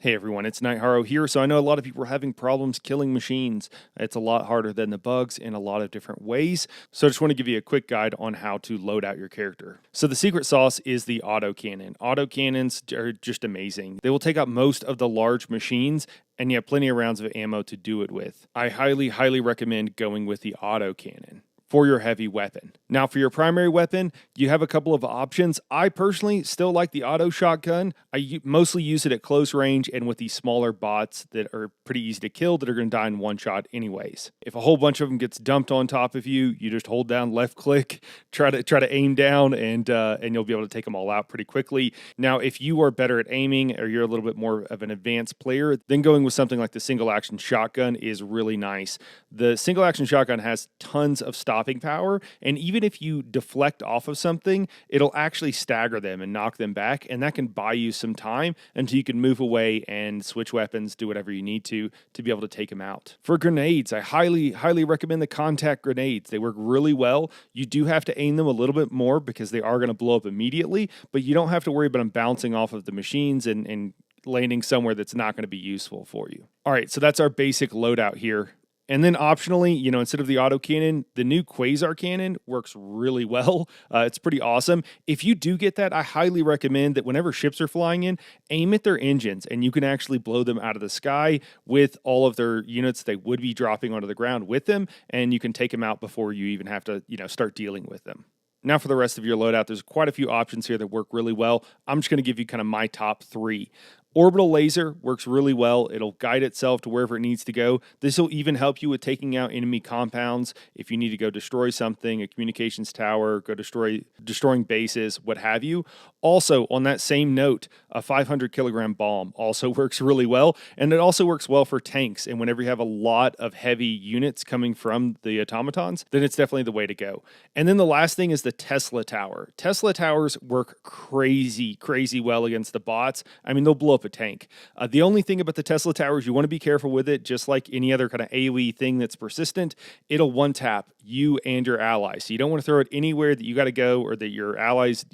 Hey everyone, it's Nightharo here. So I know a lot of people are having problems killing machines. It's a lot harder than the bugs in a lot of different ways. So I just want to give you a quick guide on how to load out your character. So the secret sauce is the autocannon. Autocannons are just amazing. They will take out most of the large machines and you have plenty of rounds of ammo to do it with. I highly recommend going with the autocannon for your heavy weapon. Now for your primary weapon, you have a couple of options. I personally still like the auto shotgun. I mostly use it at close range and with these smaller bots that are pretty easy to kill that are going to die in one shot anyways. If a whole bunch of them gets dumped on top of you, you just hold down left click, try to aim down and you'll be able to take them all out pretty quickly. Now if you are better at aiming or you're a little bit more of an advanced player, then going with something like the single action shotgun is really nice. The single action shotgun has tons of stopping power, and even if you deflect off of something, it'll actually stagger them and knock them back, and that can buy you some time until you can move away and switch weapons, do whatever you need to be able to take them out. For grenades, I highly recommend the contact grenades. They work really well. You do have to aim them a little bit more because they are going to blow up immediately, but you don't have to worry about them bouncing off of the machines and landing somewhere that's not going to be useful for you. All right, so that's our basic loadout here. And then optionally, instead of the autocannon, the new Quasar cannon works really well. It's pretty awesome. If you do get that, I highly recommend that whenever ships are flying in, aim at their engines and you can actually blow them out of the sky with all of their units they would be dropping onto the ground with them, and you can take them out before you even have to, start dealing with them. Now for the rest of your loadout, there's quite a few options here that work really well. I'm just going to give you kind of my top three. Orbital laser works really well. It'll guide itself to wherever it needs to go. This will even help you with taking out enemy compounds. If you need to go destroy something, a communications tower, go destroying bases, what have you. Also, on that same note, a 500 kilogram bomb also works really well. And it also works well for tanks. And whenever you have a lot of heavy units coming from the automatons, then it's definitely the way to go. And then the last thing is the Tesla tower. Tesla towers work crazy well against the bots. I mean, they'll blow up a tank. The only thing about the Tesla towers, you want to be careful with it, just like any other kind of AoE thing that's persistent. It'll one tap you and your allies. So you don't want to throw it anywhere that you got to go or that your allies,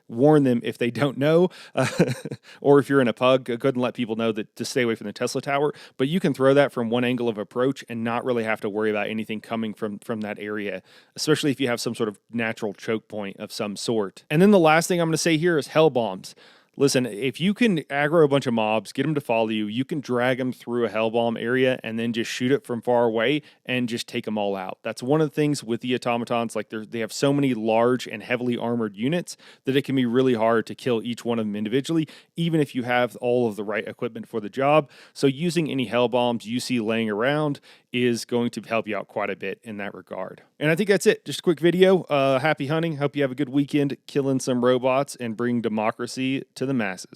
warn them if they don't know. Or if you're in a pug, go ahead and let people know that to stay away from the Tesla tower. But you can throw that from one angle of approach and not really have to worry about anything coming from that area, especially if you have some sort of natural choke point of some sort. And then the last thing I'm going to say here is hell bombs. Listen, if you can aggro a bunch of mobs, get them to follow you, you can drag them through a hell bomb area and then just shoot it from far away and just take them all out. That's one of the things with the automatons. Like they have so many large and heavily armored units that it can be really hard to kill each one of them individually, even if you have all of the right equipment for the job. So using any hell bombs you see laying around is going to help you out quite a bit in that regard. And I think that's it. Just a quick video. Happy hunting. Hope you have a good weekend killing some robots and bring democracy to the masses.